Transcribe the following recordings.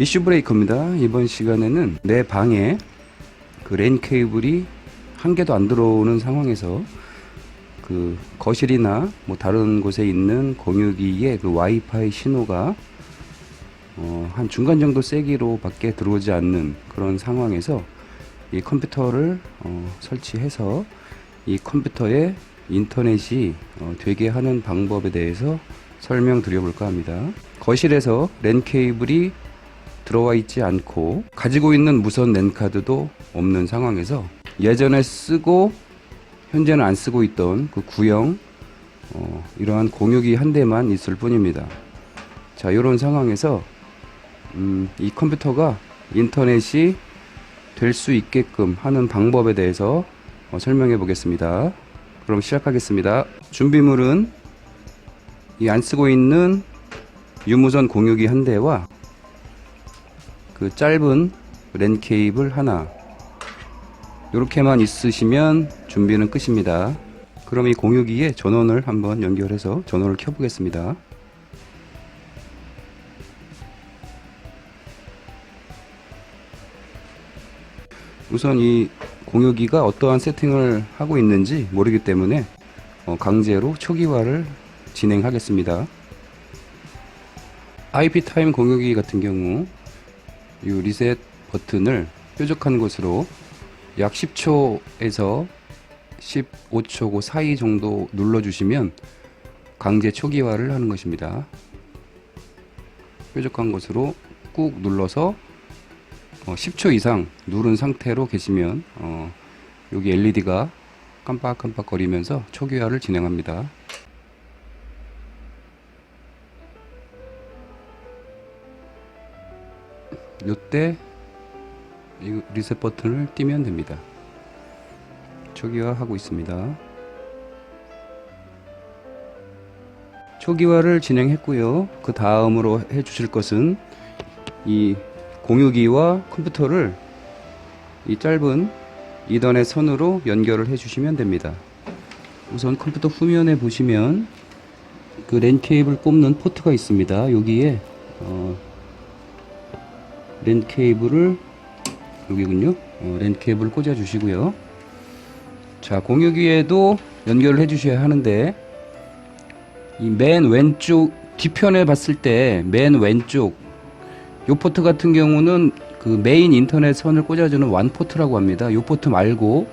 이슈 브레이커입니다. 이번 시간에는 내 방에 그 랜 케이블이 한 개도 안 들어오는 상황에서 그 거실이나 뭐 다른 곳에 있는 공유기에 그 와이파이 신호가 한 중간 정도 세기로 밖에 들어오지 않는 그런 상황에서 이 컴퓨터를 설치해서 이 컴퓨터에 인터넷이 되게 하는 방법에 대해서 설명드려 볼까 합니다. 거실에서 랜 케이블이 들어와 있지 않고 가지고 있는 무선 랜 카드도 없는 상황에서 예전에 쓰고 현재는 안 쓰고 있던 그 구형 이러한 공유기 한 대만 있을 뿐입니다. 자, 이런 상황에서 이 컴퓨터가 인터넷이 될 수 있게끔 하는 방법에 대해서 설명해 보겠습니다. 그럼 시작하겠습니다. 준비물은 이 안 쓰고 있는 유무선 공유기 한 대와 그 짧은 랜 케이블 하나, 이렇게만 있으시면 준비는 끝입니다. 그럼 이 공유기에 전원을 한번 연결해서 전원을 켜 보겠습니다. 우선 이 공유기가 어떠한 세팅을 하고 있는지 모르기 때문에 강제로 초기화를 진행하겠습니다. IP 타임 공유기 같은 경우 이 리셋 버튼을 뾰족한 곳으로 약 10초에서 15초 그 사이 정도 눌러주시면 강제 초기화를 하는 것입니다. 뾰족한 곳으로 꾹 눌러서 10초 이상 누른 상태로 계시면 여기 LED가 깜빡깜빡 거리면서 초기화를 진행합니다. 이때 이 리셋 버튼을 띄면 됩니다. 초기화 하고 있습니다. 초기화를 진행했고요. 그 다음으로 해 주실 것은 이 공유기와 컴퓨터를 이 짧은 이더넷 선으로 연결을 해 주시면 됩니다. 우선 컴퓨터 후면에 보시면 그 랜 케이블 꼽는 포트가 있습니다. 여기에 랜 케이블을 여기군요. 랜 케이블을 꽂아 주시고요. 자, 공유기에도 연결을 해 주셔야 하는데 이 맨 왼쪽 뒤편에 봤을 때 맨 왼쪽 요 포트 같은 경우는 그 메인 인터넷 선을 꽂아주는 완 포트라고 합니다. 요 포트 말고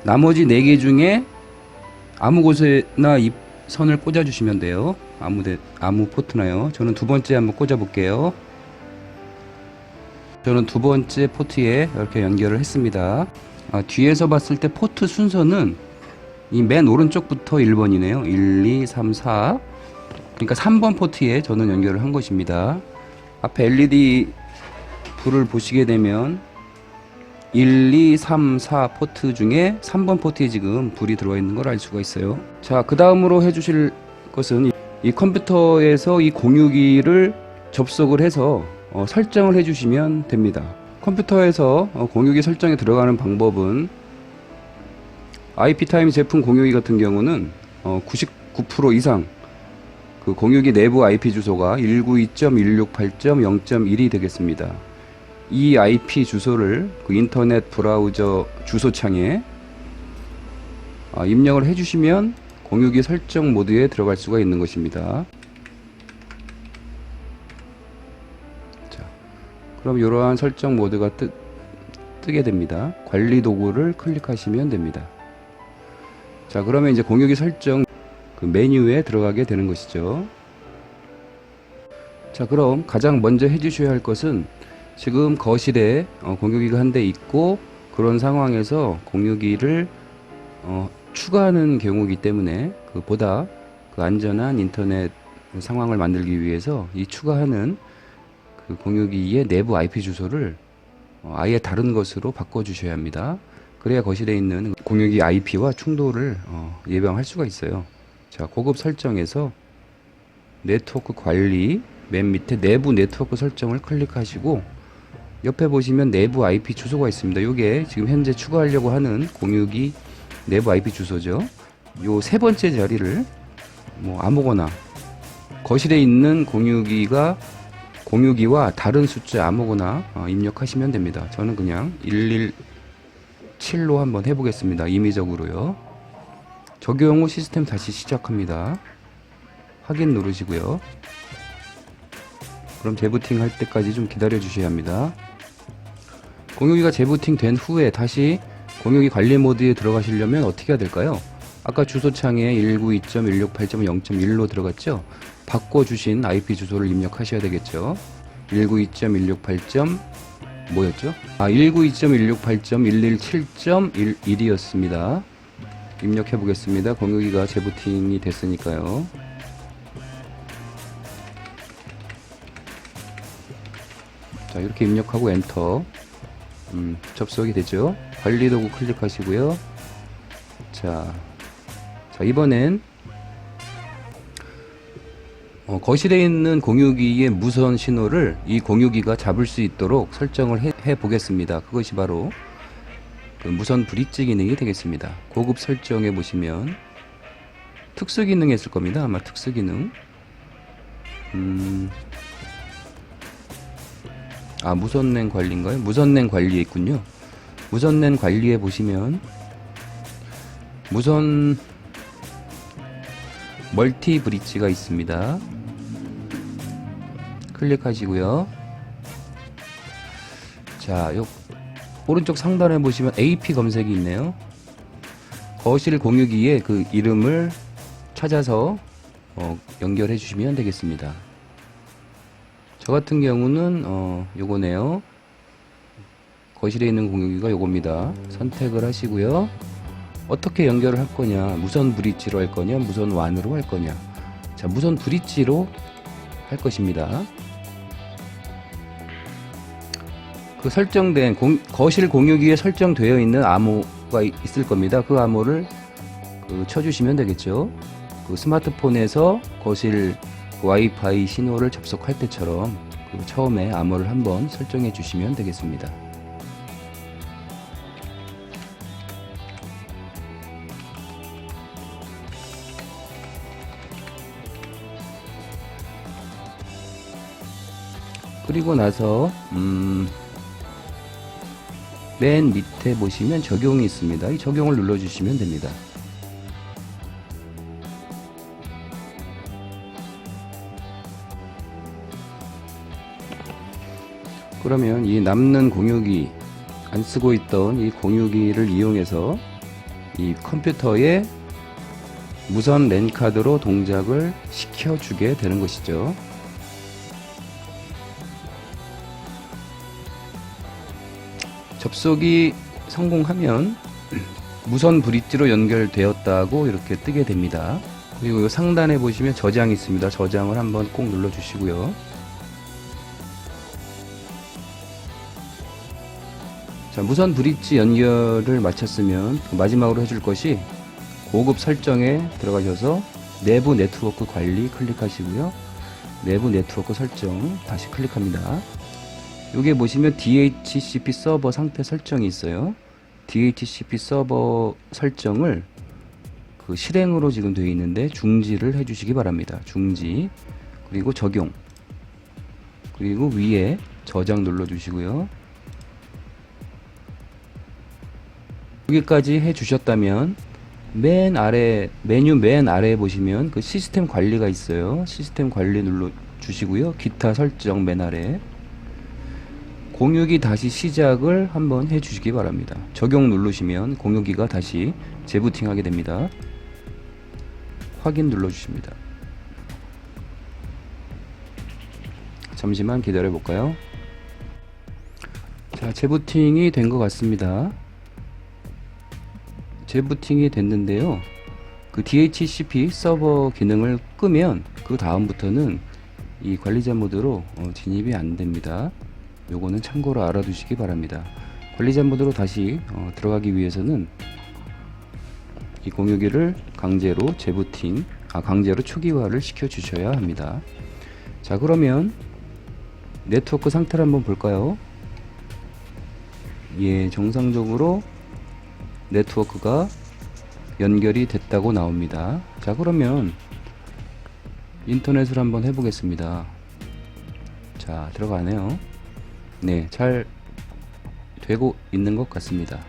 나머지 4개 중에 아무 곳에나 이 선을 꽂아 주시면 돼요. 아무 포트나요. 저는 두 번째 한번 꽂아 볼게요. 저는 두 번째 포트에 이렇게 연결을 했습니다. 뒤에서 봤을 때 포트 순서는 이 맨 오른쪽부터 1번이네요. 1, 2, 3, 4. 그러니까 3번 포트에 저는 연결을 한 것입니다. 앞에 LED 불을 보시게 되면 1, 2, 3, 4 포트 중에 3번 포트에 지금 불이 들어와 있는 걸 알 수가 있어요. 자, 그 다음으로 해주실 것은 이 컴퓨터에서 이 공유기를 접속을 해서 설정을 해주시면 됩니다. 컴퓨터에서 공유기 설정에 들어가는 방법은 IP타임 제품 공유기 같은 경우는 99% 이상 그 공유기 내부 IP 주소가 192.168.0.1이 되겠습니다. 이 IP 주소를 그 인터넷 브라우저 주소 창에 입력을 해주시면 공유기 설정 모드에 들어갈 수가 있는 것입니다. 자, 그럼 이러한 설정 모드가 뜨게 됩니다. 관리 도구를 클릭하시면 됩니다. 자, 그러면 이제 공유기 설정 그 메뉴에 들어가게 되는 것이죠. 자, 그럼 가장 먼저 해주셔야 할 것은 지금 거실에 공유기가 한 대 있고 그런 상황에서 공유기를 추가하는 경우이기 때문에 보다 그 안전한 인터넷 상황을 만들기 위해서 이 추가하는 그 공유기의 내부 IP 주소를 아예 다른 것으로 바꿔 주셔야 합니다. 그래야 거실에 있는 공유기 IP와 충돌을 예방할 수가 있어요. 자, 고급 설정에서 네트워크 관리 맨 밑에 내부 네트워크 설정을 클릭하시고 옆에 보시면 내부 IP 주소가 있습니다. 이게 지금 현재 추가하려고 하는 공유기 내부 IP 주소죠. 요 세 번째 자리를 뭐 아무거나 거실에 있는 공유기가 공유기와 다른 숫자 아무거나 입력하시면 됩니다. 저는 그냥 117로 한번 해보겠습니다. 임의적으로요. 적용 후 시스템 다시 시작합니다. 확인 누르시고요. 그럼 재부팅 할 때까지 좀 기다려 주셔야 합니다. 공유기가 재부팅 된 후에 다시 공유기 관리 모드에 들어가시려면 어떻게 해야 될까요? 아까 주소창에 192.168.0.1로 들어갔죠? 바꿔주신 IP 주소를 입력하셔야 되겠죠? 192.168. 뭐였죠? 192.168.117.11이었습니다. 입력해 보겠습니다. 공유기가 재부팅이 됐으니까요. 자, 이렇게 입력하고 엔터. 접속이 되죠. 관리 도구 클릭하시고요. 자, 이번엔 거실에 있는 공유기의 무선 신호를 이 공유기가 잡을 수 있도록 설정을 해 보겠습니다. 그것이 바로 그 무선 브릿지 기능이 되겠습니다. 고급 설정에 보시면 특수 기능이 있을 겁니다. 아마 특수 기능. 무선랜 관리인가요? 무선랜 관리에 있군요. 무선랜 관리에 보시면 무선 멀티 브릿지가 있습니다. 클릭하시고요. 자, 요 오른쪽 상단에 보시면 AP 검색이 있네요. 거실 공유기에 그 이름을 찾아서 연결해 주시면 되겠습니다. 저 같은 경우는 요거네요. 거실에 있는 공유기가 요겁니다. 선택을 하시고요. 어떻게 연결을 할 거냐, 무선 브릿지로 할 거냐, 무선 WAN으로 할 거냐. 자, 무선 브릿지로 할 것입니다. 그 설정된 거실 공유기에 설정되어 있는 암호가 있을 겁니다. 그 암호를 쳐주시면 되겠죠. 그 스마트폰에서 거실 와이파이 신호를 접속할 때처럼 처음에 암호를 한번 설정해 주시면 되겠습니다. 그리고 나서 맨 밑에 보시면 적용이 있습니다. 이 적용을 눌러 주시면 됩니다. 그러면 이 남는 공유기, 안 쓰고 있던 이 공유기를 이용해서 이 컴퓨터에 무선 랜 카드로 동작을 시켜주게 되는 것이죠. 접속이 성공하면 무선 브릿지로 연결되었다고 이렇게 뜨게 됩니다. 그리고 이 상단에 보시면 저장이 있습니다. 저장을 한번 꼭 눌러 주시고요. 자, 무선 브릿지 연결을 마쳤으면 마지막으로 해줄 것이 고급 설정에 들어가셔서 내부 네트워크 관리 클릭하시고요. 내부 네트워크 설정 다시 클릭합니다. 여기에 보시면 DHCP 서버 상태 설정이 있어요. DHCP 서버 설정을 실행으로 지금 되어 있는데 중지를 해주시기 바랍니다. 중지, 그리고 적용, 그리고 위에 저장 눌러주시고요. 여기까지 해주셨다면 맨 아래, 메뉴 맨 아래에 보시면 그 시스템 관리가 있어요. 시스템 관리 눌러주시고요. 기타 설정 맨 아래 공유기 다시 시작을 한번 해주시기 바랍니다. 적용 누르시면 공유기가 다시 재부팅하게 됩니다. 확인 눌러주십니다. 잠시만 기다려 볼까요? 자, 재부팅이 된 것 같습니다. 재부팅이 됐는데요. 그 DHCP 서버 기능을 끄면 그 다음부터는 이 관리자 모드로 진입이 안 됩니다. 요거는 참고로 알아두시기 바랍니다. 관리자 모드로 다시 들어가기 위해서는 이 공유기를 강제로 재부팅, 강제로 초기화를 시켜 주셔야 합니다. 자, 그러면 네트워크 상태를 한번 볼까요? 예, 정상적으로 네트워크가 연결이 됐다고 나옵니다. 자, 그러면 인터넷을 한번 해보겠습니다. 자, 들어가네요. 네, 잘 되고 있는 것 같습니다.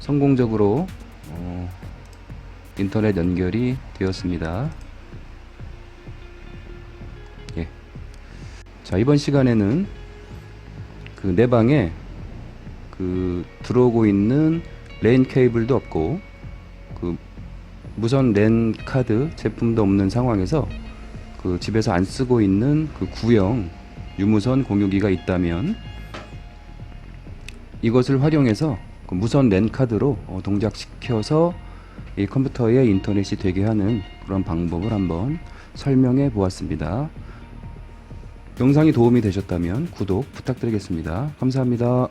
성공적으로 인터넷 연결이 되었습니다. 예. 자, 이번 시간에는 그 내 방에 그 들어오고 있는 랜 케이블도 없고 그 무선 랜 카드 제품도 없는 상황에서 그 집에서 안 쓰고 있는 그 구형 유무선 공유기가 있다면 이것을 활용해서 그 무선 랜 카드로 동작시켜서 이 컴퓨터에 인터넷이 되게 하는 그런 방법을 한번 설명해 보았습니다. 영상이 도움이 되셨다면 구독 부탁드리겠습니다. 감사합니다.